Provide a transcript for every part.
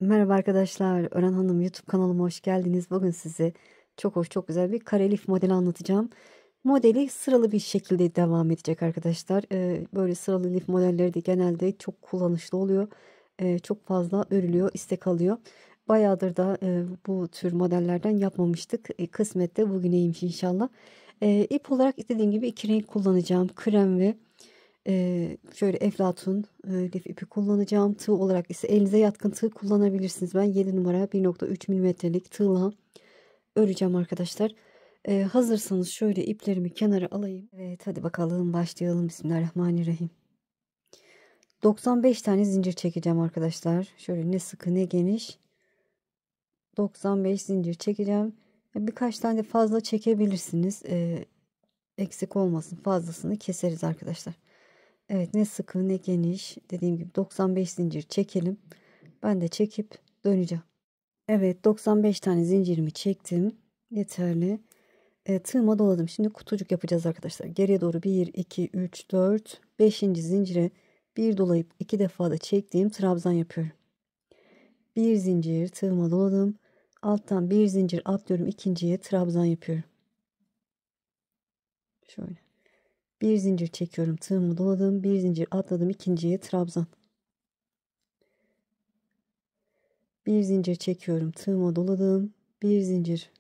Merhaba arkadaşlar, Ören Hanım YouTube kanalıma hoş geldiniz. Bugün size çok hoş, çok güzel bir kare lif modeli anlatacağım. Modeli sıralı bir şekilde devam edecek arkadaşlar. Böyle sıralı lif modelleri de genelde çok kullanışlı oluyor. Çok fazla örülüyor, istek alıyor. Bayağıdır da bu tür modellerden yapmamıştık. Kısmet de bugüneymiş inşallah. İp olarak dediğim gibi iki renk kullanacağım. Krem ve şöyle eflatun lif ipi kullanacağım. Tığ olarak ise elinize yatkın tığ kullanabilirsiniz. Ben 7 numara 1,3 milimetrelik tığla öreceğim arkadaşlar. Hazırsanız şöyle iplerimi kenara alayım. Evet, hadi bakalım başlayalım. Bismillahirrahmanirrahim. 95 tane zincir çekeceğim arkadaşlar. Şöyle ne sıkı ne geniş. 95 zincir çekeceğim. Birkaç tane de fazla çekebilirsiniz. Eksik olmasın, fazlasını keseriz arkadaşlar. Evet, ne sıkı ne geniş, dediğim gibi 95 zincir çekelim. Ben de çekip döneceğim. Evet, 95 tane zincirimi çektim. Yeterli. Tığıma doladım. Şimdi kutucuk yapacağız arkadaşlar. Geriye doğru 1 2 3 4 5. zincire bir dolayıp iki defa da çektiğim trabzan yapıyorum. Bir zincir tığıma doladım. Alttan bir zincir atlıyorum, ikinciye trabzan yapıyorum. Şöyle bir zincir çekiyorum, tığımı doladım, bir zincir atladım, ikinciye trabzan. Bir zincir çekiyorum, tığıma doladım, bir zincir,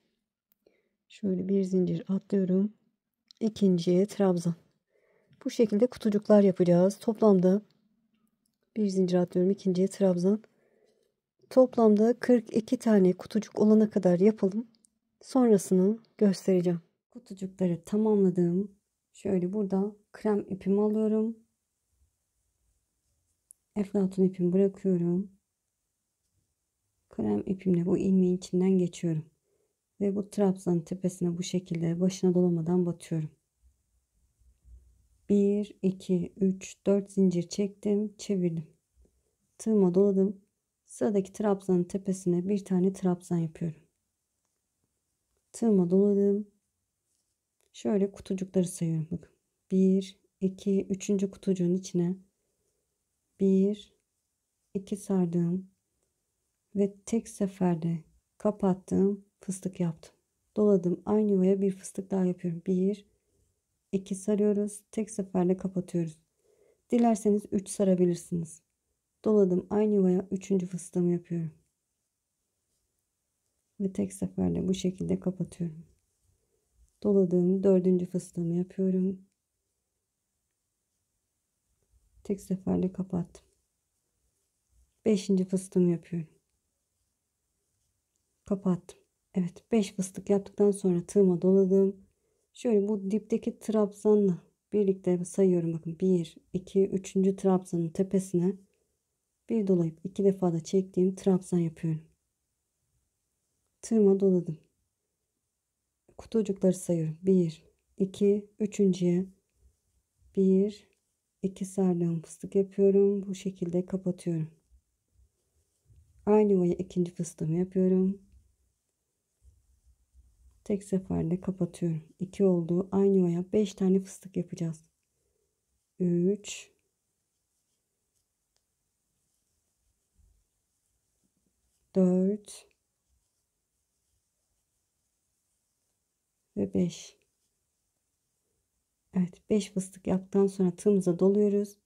şöyle bir zincir atlıyorum, ikinciye trabzan. Bu şekilde kutucuklar yapacağız. Toplamda bir zincir atlıyorum, ikinciye trabzan. Toplamda 42 tane kutucuk olana kadar yapalım. Sonrasını göstereceğim. Kutucukları tamamladım. Şöyle burada krem ipimi alıyorum. Eflatun ipimi bırakıyorum. Krem ipimle bu ilmeğin içinden geçiyorum. Ve bu trabzanın tepesine bu şekilde başına dolamadan batıyorum. 1 2 3 4 zincir çektim, çevirdim. Tığıma doladım. Sıradaki trabzanın tepesine bir tane trabzan yapıyorum. Tığıma doladım. Şöyle kutucukları sayıyorum. Bakın. 1 2 3. kutucuğun içine 1 2 sardım ve tek seferde kapattım, fıstık yaptım. Doladım. Aynı yuvaya bir fıstık daha yapıyorum. 1 2 sarıyoruz. Tek seferde kapatıyoruz. Dilerseniz 3 sarabilirsiniz. Doladım. Aynı yuvaya 3. fıstığımı yapıyorum. Ve tek seferde bu şekilde kapatıyorum. Doladığım 4. fıstığımı yapıyorum. Tek seferde kapattım. 5. fıstığımı yapıyorum. Kapattım. Evet, 5 fıstık yaptıktan sonra tığıma doladım. Şöyle bu dipteki trabzanla birlikte sayıyorum. Bakın 1 2 3. trabzanın tepesine bir dolayıp iki defa da çektiğim trabzan yapıyorum. Tığıma doladım. Kutucukları sayıyorum. 1 2 üçüncüye 1 2 sardığım fıstık yapıyorum. Bu şekilde kapatıyorum. Aynı yuvaya ikinci fıstığımı yapıyorum. Tek seferde kapatıyorum. 2 oldu. Aynı yuvaya 5 tane fıstık yapacağız. 3 4 ve 5. Evet, 5 fıstık yaptıktan sonra tığımıza doluyoruz.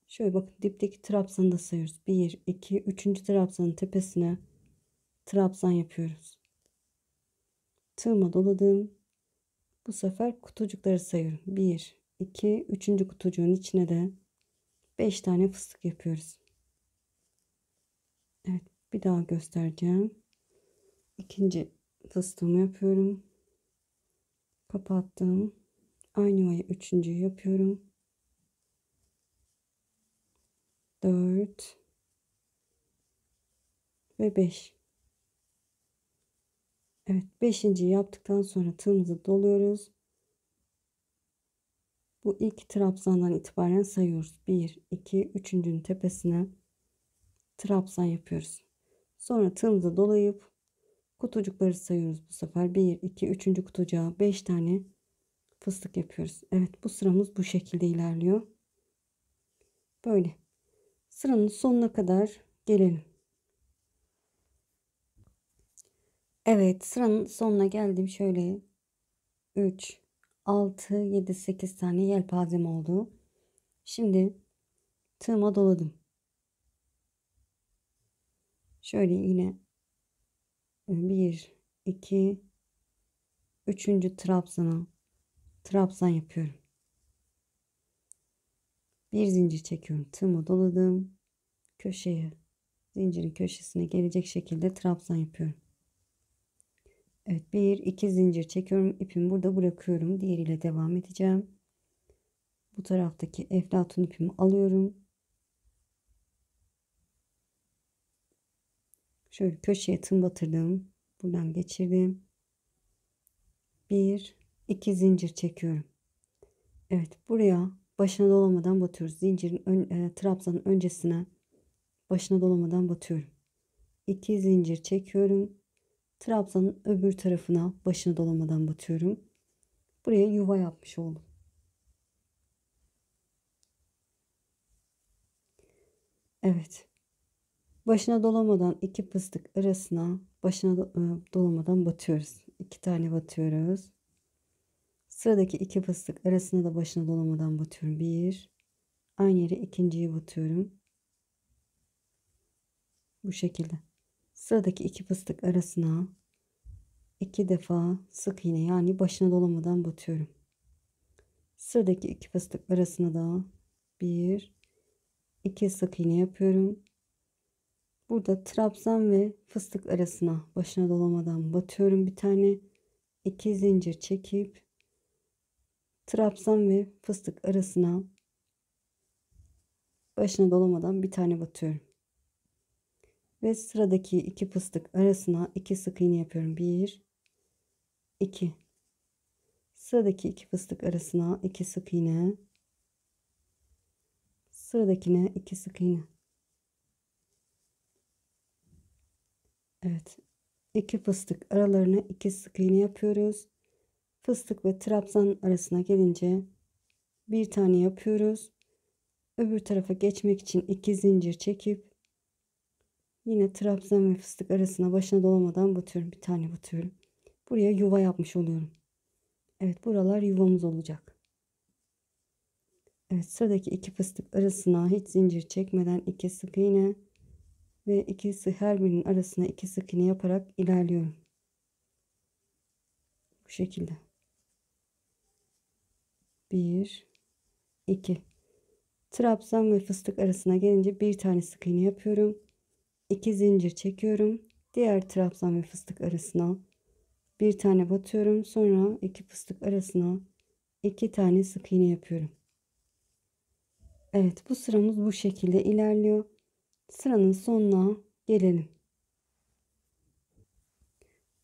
Şöyle bakın, dipteki trabzanı da sayıyoruz. 1 2 3. trabzanın tepesine trabzan yapıyoruz. Tığıma doladım. Bu sefer kutucukları sayıyorum. 1 2 3. kutucuğun içine de 5 tane fıstık yapıyoruz. Evet, bir daha göstereceğim. İkinci fıstığımı yapıyorum. Kapattım. Aynı yuvaya üçüncüyü yapıyorum. 4 ve 5. Evet, 5.'yi yaptıktan sonra tığımızı doluyoruz. Bu ilk trabzandan itibaren sayıyoruz. 1 2 3.'ün tepesine trabzan yapıyoruz. Sonra tığımızı dolayıp kutucukları sayıyoruz. Bu sefer 1 2 3. kutucuğa 5 tane fıstık yapıyoruz. Evet, bu sıramız bu şekilde ilerliyor. Böyle sıranın sonuna kadar gelelim. Evet, sıranın sonuna geldim. Şöyle 3, 6, 7, 8 tane yelpazem oldu. Şimdi tığıma doladım. Şöyle yine bir, 2, üçüncü trabzan yapıyorum. Bir zincir çekiyorum. Tığıma doladım. Köşeye, zincirin köşesine gelecek şekilde trabzan yapıyorum. Evet, bir, iki zincir çekiyorum. İpimi burada bırakıyorum. Diğeriyle devam edeceğim. Bu taraftaki eflatun ipimi alıyorum. Şöyle köşeye tığım batırdım. Buradan geçirdim. Bir, iki zincir çekiyorum. Evet, buraya başına dolamadan batıyoruz. Trabzanın öncesine başına dolamadan batıyorum. 2 zincir çekiyorum. Trabzanın öbür tarafına başına dolamadan batıyorum. Buraya yuva yapmış oldum. Evet. Başına dolamadan iki fıstık arasına dolamadan batıyoruz. 2 tane batıyoruz. Sıradaki iki fıstık arasına da başına dolamadan batıyorum. Bir. Aynı yere ikinciyi batıyorum. Bu şekilde. Sıradaki iki fıstık arasına iki defa sık iğne yani başına dolamadan batıyorum. Sıradaki iki fıstık arasına da bir, iki sık iğne yapıyorum. Burada trabzan ve fıstık arasına başına dolamadan batıyorum bir tane. İki zincir çekip trabzan ve fıstık arasına başına dolamadan bir tane batıyorum. Ve sıradaki iki fıstık arasına iki sık iğne yapıyorum. Bir, iki. Sıradaki iki fıstık arasına iki sık iğne. Sıradakine iki sık iğne. Evet. İki fıstık aralarına iki sık iğne yapıyoruz. Fıstık ve trabzan arasına gelince bir tane yapıyoruz. Öbür tarafa geçmek için iki zincir çekip yine trabzan ve fıstık arasına başına dolamadan batıyorum. Bir tane batıyorum. Buraya yuva yapmış oluyorum. Evet, buralar yuvamız olacak. Evet, sıradaki iki fıstık arasına hiç zincir çekmeden iki sık iğne ve her birinin arasına iki sık iğne yaparak ilerliyorum. Bu şekilde. Bir, iki. Trabzan ve fıstık arasına gelince bir tane sık iğne yapıyorum. İki zincir çekiyorum. Diğer trabzan ve fıstık arasına bir tane batıyorum. Sonra iki fıstık arasına iki tane sık iğne yapıyorum. Evet, bu sıramız bu şekilde ilerliyor. Sıranın sonuna gelelim.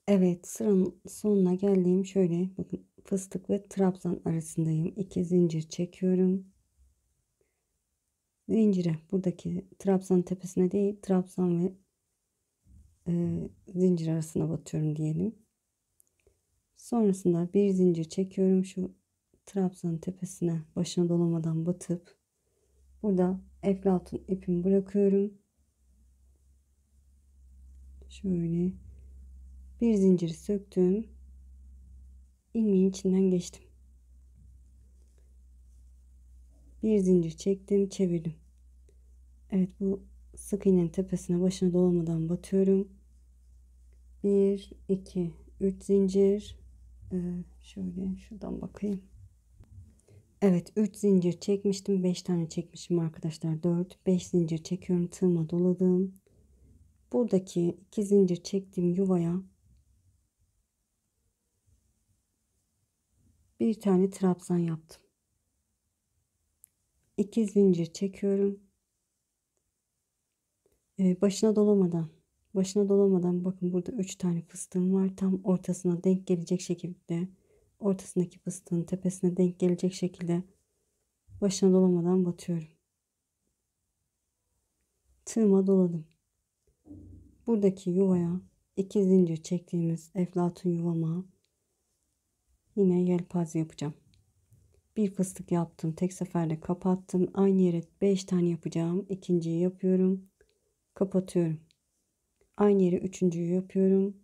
Evet, sıranın sonuna geldim. Şöyle bakın, fıstık ve trabzan arasındayım. İki zincir çekiyorum. Zincire, buradaki trabzan tepesine değil, trabzan ve zincir arasına batıyorum diyelim. Sonrasında bir zincir çekiyorum. Şu trabzanın tepesine başına dolamadan batıp burada eflatun ipimi bırakıyorum. Şöyle bir zinciri söktüm. İlmeğin içinden geçtim. Bir zincir çektim, çevirdim. Evet, bu sık iğnenin tepesine başına dolamadan batıyorum. 1, 2, 3 zincir. Şöyle şuradan bakayım. Evet, 3 zincir çekmiştim. 5 tane çekmişim arkadaşlar. 4, 5 zincir çekiyorum. Tığıma doladım. Buradaki 2 zincir çektiğim yuvaya bir tane trabzan yaptım. 2 zincir çekiyorum. Başına dolamadan bakın, burada 3 tane fıstığım var. Tam ortasına denk gelecek şekilde, ortasındaki fıstığın tepesine denk gelecek şekilde başına dolamadan batıyorum. Tığıma doladım. Buradaki yuvaya 2 zincir çektiğimiz eflatun yuvama yine yelpaze yapacağım. Bir fıstık yaptım. Tek seferde kapattım. Aynı yere 5 tane yapacağım. İkinciyi yapıyorum. Kapatıyorum. Aynı yere üçüncüyü yapıyorum.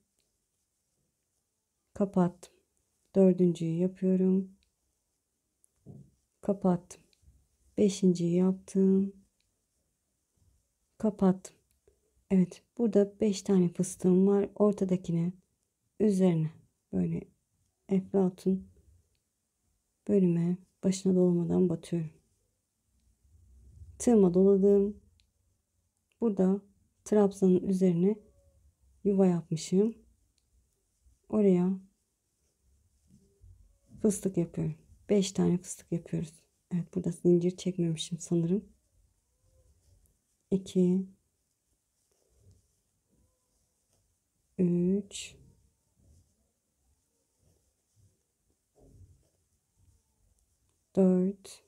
kapattım. Dördüncüyü yapıyorum, kapattım. Beşinciyi yaptım, kapattım. Evet, burada 5 tane fıstığım var. Ortadakine üzerine böyle eflatun bölüme başına dolamadan batıyorum. Tığıma doladım. Burada trabzanın üzerine yuva yapmışım. Oraya fıstık yapıyorum. 5 tane fıstık yapıyoruz. Evet, burada zincir çekmemişim sanırım. 2 3 4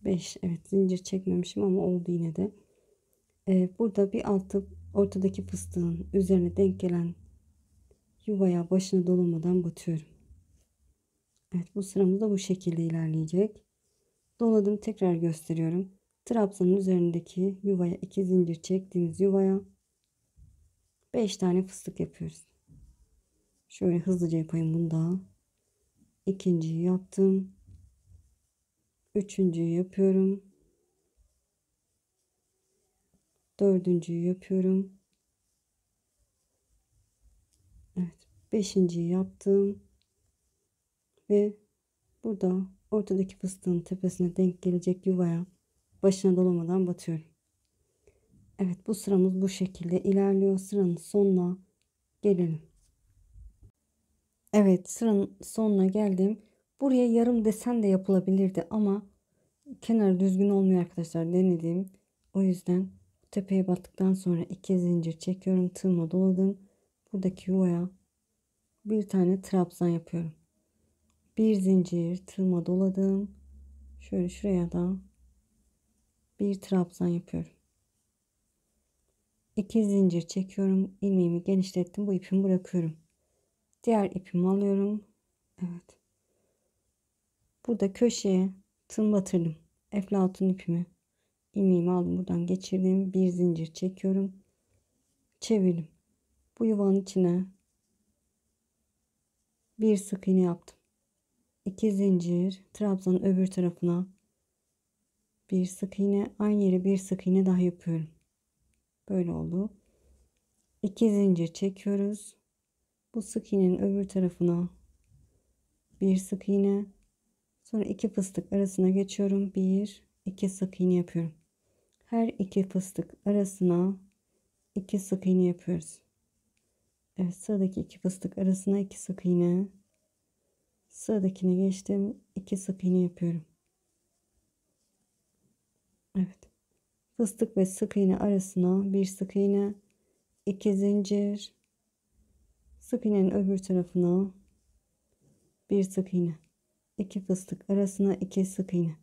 5. Evet, zincir çekmemişim ama oldu yine de. Burada bir altı ortadaki fıstığın üzerine denk gelen yuvaya başına dolamadan batıyorum. Evet, bu sıramız da bu şekilde ilerleyecek. Doladım, tekrar gösteriyorum. Trabzanın üzerindeki yuvaya 2 zincir çektiğimiz yuvaya 5 tane fıstık yapıyoruz. Şöyle hızlıca yapayım bunu da. İkinciyi yaptım. Üçüncüyü yapıyorum. Dördüncüyü yapıyorum. Evet, beşinciyi yaptım. Ve burada ortadaki fıstığın tepesine denk gelecek yuvaya başına dolamadan batıyorum. Evet, bu sıramız bu şekilde ilerliyor. Sıranın sonuna gelelim. Evet, sıranın sonuna geldim. Buraya yarım desen de yapılabilirdi ama kenar düzgün olmuyor arkadaşlar, denedim. O yüzden tepeye battıktan sonra 2 zincir çekiyorum. Tığıma doladım. Buradaki yuvaya bir tane trabzan yapıyorum. Bir zincir tığıma doladım. Şöyle şuraya da bir trabzan yapıyorum. 2 zincir çekiyorum. İlmeğimi genişlettim. Bu ipimi bırakıyorum. Diğer ipimi alıyorum. Evet. Burada köşeye tığım batırdım. Eflatun ipimi, ilmeğimi aldım. Buradan geçirdim. Bir zincir çekiyorum. Çevirdim. Bu yuvanın içine bir sık iğne yaptım. 2 zincir trabzanın öbür tarafına bir sık iğne, aynı yere bir sık iğne daha yapıyorum. Böyle oldu. 2 zincir çekiyoruz. Bu sık iğnenin öbür tarafına bir sık iğne, sonra iki fıstık arasına geçiyorum. Bir, iki sık iğne yapıyorum. Her iki fıstık arasına iki sık iğne yapıyoruz. Evet, sıradaki iki fıstık arasına iki sık iğne. Sıradakine geçtim. İki sık iğne yapıyorum. Evet. Fıstık ve sık iğne arasına bir sık iğne, iki zincir, sık iğnenin öbür tarafına bir sık iğne, iki fıstık arasına iki sık iğne.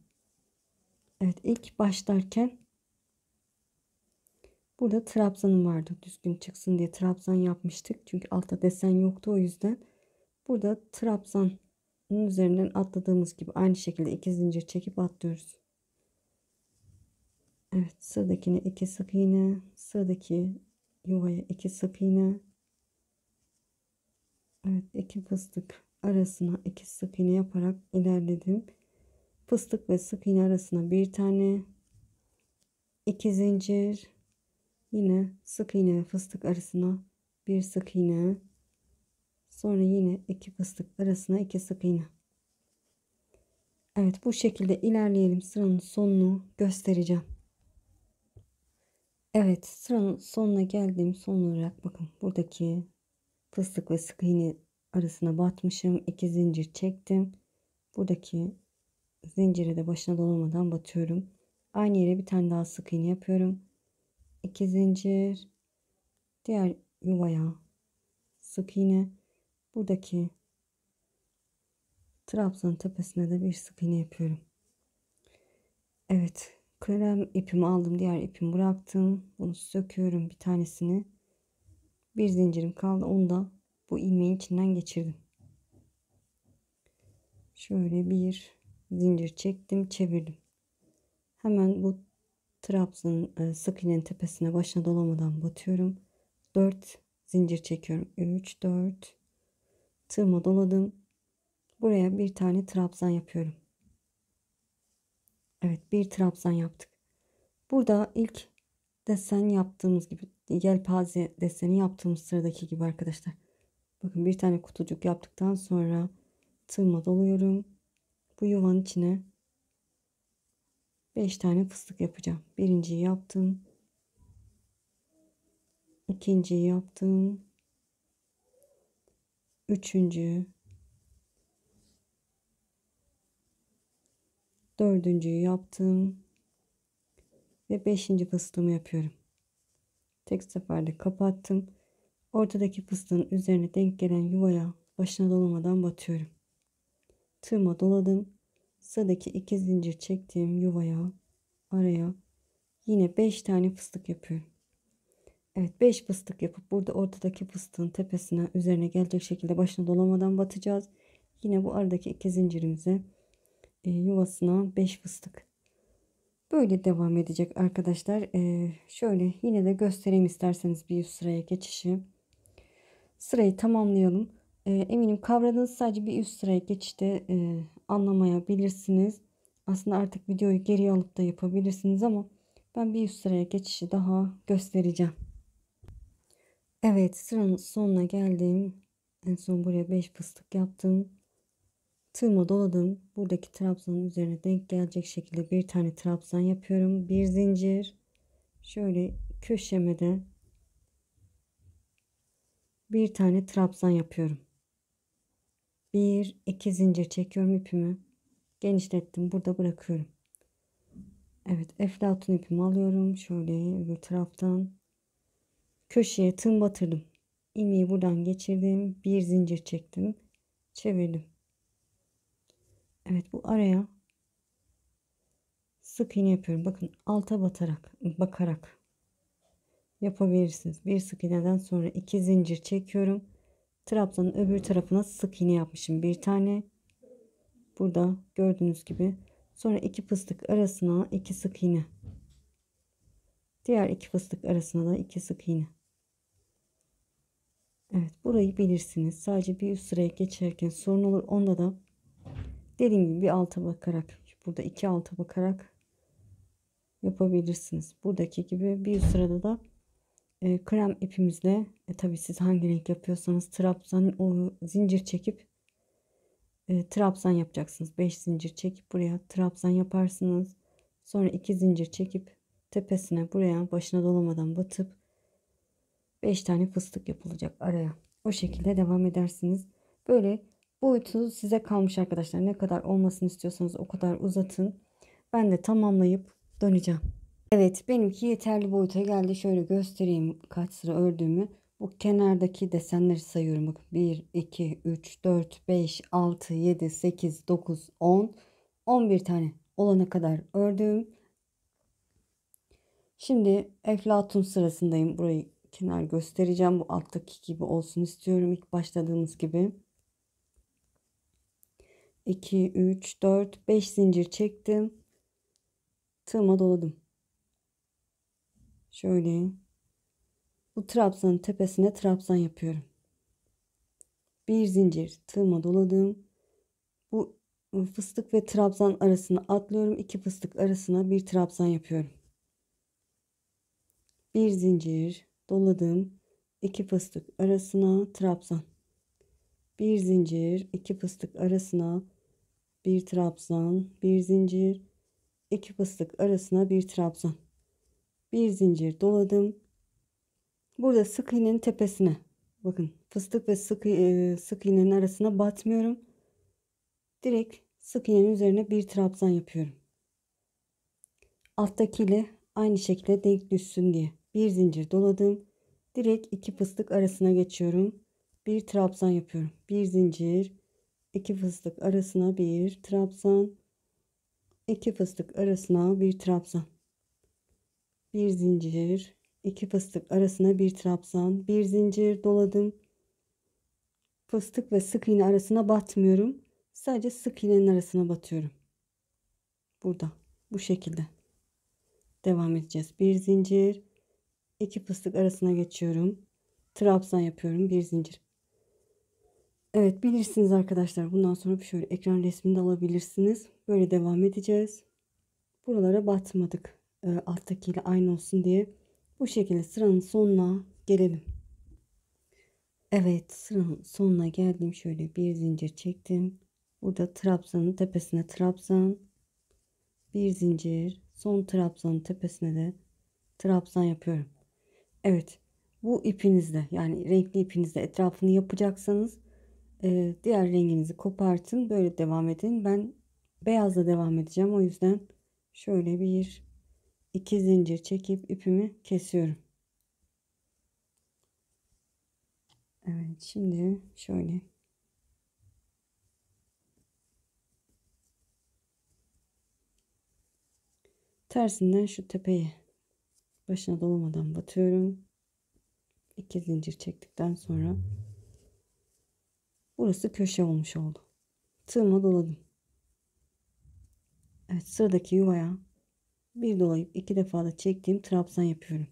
Evet, ilk başlarken burada trabzanım vardı. Düzgün çıksın diye trabzan yapmıştık. Çünkü altta desen yoktu, o yüzden. Burada trabzanın üzerinden atladığımız gibi aynı şekilde iki zincir çekip atlıyoruz. Evet, sıradakine iki sık iğne, sıradaki yuvaya iki sık iğne. Evet, iki fıstık arasına iki sık iğne yaparak ilerledim. Fıstık ve sık iğne arasına bir tane, iki zincir, yine sık iğne ve fıstık arasına bir sık iğne, sonra yine iki fıstık arasına iki sık iğne. Evet, bu şekilde ilerleyelim. Sıranın sonunu göstereceğim. Evet, sıranın sonuna geldim. Son olarak bakın, buradaki fıstık ve sık iğne arasına batmışım. 2 zincir çektim. Buradaki zincire de başına dolamadan batıyorum. Aynı yere bir tane daha sık iğne yapıyorum. 2 zincir, diğer yuvaya sık iğne, buradaki trabzanın tepesine de bir sık iğne yapıyorum. Evet, krem ipimi aldım, diğer ipimi bıraktım. Bunu söküyorum, bir tanesini. Bir zincirim kaldı, onu da bu ilmeğin içinden geçirdim. Şöyle bir zincir çektim, çevirdim. Hemen bu Trabzanın sık iğnenin tepesine başına dolamadan batıyorum. 4 zincir çekiyorum. 3 4 tığıma doladım. Buraya bir tane trabzan yapıyorum. Evet, bir trabzan yaptık. Burada ilk desen yaptığımız gibi, yelpaze deseni yaptığımız sıradaki gibi arkadaşlar. Bakın, bir tane kutucuk yaptıktan sonra tığıma doluyorum. Bu yuvanın içine 5 tane fıstık yapacağım. Birinciyi yaptım. İkinciyi yaptım. Üçüncü. Dördüncüyü yaptım. Ve 5. fıstığımı yapıyorum. Tek seferde kapattım. Ortadaki fıstığın üzerine denk gelen yuvaya başına dolamadan batıyorum. Tığıma doladım. Sıradaki 2 zincir çektiğim yuvaya, araya yine 5 tane fıstık yapıyorum. Evet, 5 fıstık yapıp burada ortadaki fıstığın tepesine, üzerine gelecek şekilde başına dolamadan batacağız. Yine bu aradaki 2 zincirimize yuvasına 5 fıstık. Böyle devam edecek arkadaşlar. Şöyle yine de göstereyim isterseniz bir üst sıraya geçişi. Sırayı tamamlayalım. Eminim kavradığınız, sadece bir üst sıraya geçişte anlamayabilirsiniz. Aslında artık videoyu geriye alıp da yapabilirsiniz ama ben bir üst sıraya geçişi daha göstereceğim. Evet, sıranın sonuna geldim. En son buraya 5 fıstık yaptım. Tığıma doladım. Buradaki trabzanın üzerine denk gelecek şekilde bir tane trabzan yapıyorum. Bir zincir. Şöyle köşeme de bir tane trabzan yapıyorum. Bir iki zincir çekiyorum, ipimi genişlettim, burada bırakıyorum. Evet, eflatun ipimi alıyorum, şöyle öbür taraftan köşeye tığım batırdım, ilmeği buradan geçirdim, bir zincir çektim, çevirdim. Evet, bu araya sık iğne yapıyorum. Bakın, alta bakarak yapabilirsiniz. Bir sık iğneden sonra 2 zincir çekiyorum. Trabzanın öbür tarafına sık iğne yapmışım bir tane. Burada gördüğünüz gibi. Sonra 2 fıstık arasına 2 sık iğne. Diğer 2 fıstık arasına da 2 sık iğne. Evet, burayı bilirsiniz. Sadece bir üst sıraya geçerken sorun olur. Onda da dediğim gibi bir alta bakarak, burada 2 alta bakarak yapabilirsiniz. Buradaki gibi bir üst sırada da krem ipimizle, tabii siz hangi renk yapıyorsanız, trabzan o zincir çekip trabzan yapacaksınız. 5 zincir çekip buraya trabzan yaparsınız. Sonra 2 zincir çekip tepesine, buraya başına dolamadan batıp 5 tane fıstık yapılacak araya. O şekilde devam edersiniz. Böyle boyutu size kalmış arkadaşlar. Ne kadar olmasını istiyorsanız o kadar uzatın. Ben de tamamlayıp döneceğim. Evet, benimki yeterli boyuta geldi. Şöyle göstereyim kaç sıra ördüğümü. Bu kenardaki desenleri sayıyorum. Bakın, 1, 2, 3, 4, 5, 6, 7, 8, 9, 10, 11 tane olana kadar ördüm. Şimdi eflatun sırasındayım. Burayı kenar göstereceğim. Bu alttaki gibi olsun istiyorum. İlk başladığımız gibi. 2, 3, 4, 5 zincir çektim. Tığıma doladım. Şöyle bu trabzanın tepesine trabzan yapıyorum. Bir zincir tığıma doladım. Bu fıstık ve trabzan arasına atlıyorum. 2 fıstık arasına bir trabzan yapıyorum. Bir zincir doladım. 2 fıstık arasına trabzan. Bir zincir, 2 fıstık arasına bir trabzan, bir zincir, 2 fıstık arasına bir trabzan. Bir zincir doladım. Burada sık iğnenin tepesine, bakın, fıstık ve sık iğnenin arasına batmıyorum. Direkt sık iğnenin üzerine bir trabzan yapıyorum. Alttakiyle aynı şekilde denk düşsün diye. Bir zincir doladım. Direkt 2 fıstık arasına geçiyorum. Bir trabzan yapıyorum. Bir zincir, 2 fıstık arasına bir trabzan, 2 fıstık arasına bir trabzan, bir zincir, 2 fıstık arasına bir trabzan, bir zincir doladım. Fıstık ve sık iğne arasına batmıyorum. Sadece sık iğnenin arasına batıyorum. Burada bu şekilde. devam edeceğiz. Bir zincir, 2 fıstık arasına geçiyorum. Trabzan yapıyorum. Bir zincir. Evet, bilirsiniz arkadaşlar. Bundan sonra şöyle ekran resmini de alabilirsiniz. Böyle devam edeceğiz. Buralara batmadık. Alttakiyle aynı olsun diye. Bu şekilde sıranın sonuna gelelim. Evet, sıranın sonuna geldim. Şöyle bir zincir çektim. Burada trabzanın tepesine trabzan, bir zincir, son trabzanın tepesine de trabzan yapıyorum. Evet, bu ipinizle, yani renkli ipinizle etrafını yapacaksanız diğer renginizi kopartın, böyle devam edin. Ben beyazla devam edeceğim, o yüzden şöyle bir iki zincir çekip ipimi kesiyorum. Evet, şimdi şöyle tersinden şu tepeye başına dolamadan batıyorum. 2 zincir çektikten sonra burası köşe olmuş oldu. Tığıma doladım. Evet, sıradaki yuvaya bir dolayıp 2 defa da çektiğim trabzan yapıyorum.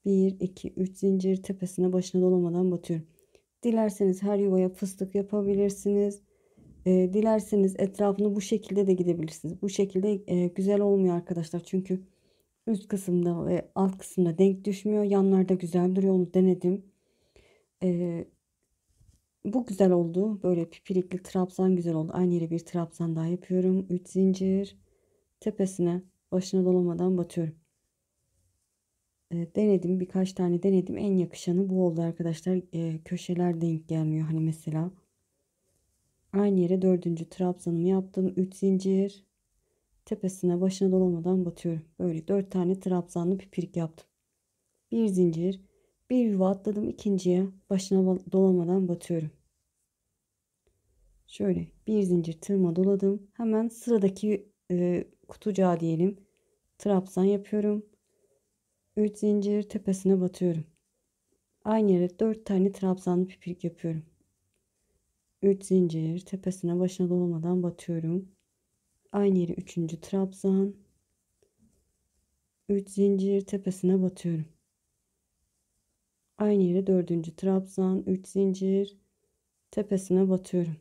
1 2 3 zincir, tepesine başına dolamadan batıyorum. Dilerseniz her yuvaya fıstık yapabilirsiniz. Dilerseniz etrafını bu şekilde de gidebilirsiniz. Bu şekilde güzel olmuyor arkadaşlar. Çünkü üst kısımda ve alt kısımda denk düşmüyor. Yanlarda güzel duruyor. Onu denedim. E, Bu güzel oldu. Böyle pipirikli trabzan güzel oldu. Aynı yere bir trabzan daha yapıyorum. 3 zincir. Tepesine başına dolamadan batıyorum. Denedim. Birkaç tane denedim. En yakışanı bu oldu arkadaşlar. Köşeler denk gelmiyor. Hani mesela aynı yere dördüncü trabzanımı yaptım. 3 zincir. Tepesine başına dolamadan batıyorum. Böyle 4 tane trabzanlı pipirik yaptım. Bir zincir. Bir yuva atladım. İkinciye başına dolamadan batıyorum. Şöyle bir zincir tığıma doladım. Hemen sıradaki kutucuğa diyelim. Trabzan yapıyorum. 3 zincir, tepesine batıyorum. Aynı yere 4 tane trabzanlı pipirik yapıyorum. 3 zincir, tepesine başına dolamadan batıyorum. Aynı yere 3. trabzan. 3 zincir, tepesine batıyorum. Aynı yere 4. trabzan. 3 zincir, tepesine batıyorum.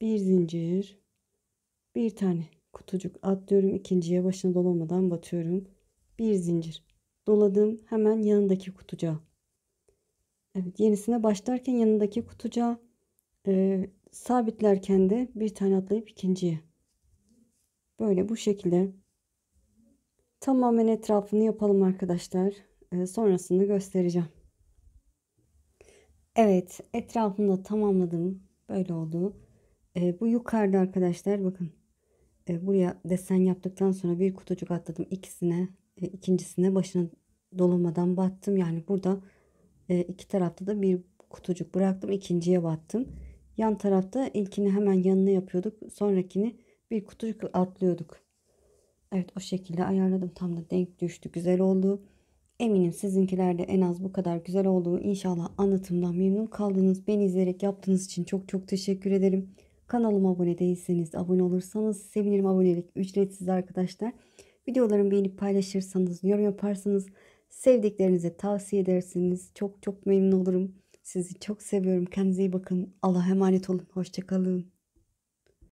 Bir zincir, bir tane kutucuk atlıyorum. İkinciye başına dolamadan batıyorum. Bir zincir doladım, hemen yanındaki kutucuğa. Evet, yenisine başlarken yanındaki kutucuğa sabitlerken de bir tane atlayıp ikinciye. Böyle bu şekilde tamamen etrafını yapalım arkadaşlar. Sonrasını göstereceğim. Evet, etrafını da tamamladım. Böyle oldu. Bu yukarıda arkadaşlar bakın. Buraya desen yaptıktan sonra bir kutucuk atladım. İkisine, ikincisine başına dolamadan battım. Yani burada iki tarafta da bir kutucuk bıraktım. İkinciye battım. Yan tarafta ilkini hemen yanına yapıyorduk. Sonrakini bir kutucuk atlıyorduk. Evet, o şekilde ayarladım. Tam da denk düştü. Güzel oldu. Eminim sizinkiler de en az bu kadar güzel olduğu, inşallah anlatımdan memnun kaldınız. Beni izleyerek yaptığınız için çok çok teşekkür ederim. Kanalıma abone değilseniz abone olursanız sevinirim. Abonelik ücretsiz arkadaşlar. Videolarımı beğenip paylaşırsanız, yorum yaparsanız, sevdiklerinize tavsiye edersiniz. Çok çok memnun olurum. Sizi çok seviyorum. Kendinize iyi bakın. Allah'a emanet olun. Hoşça kalın.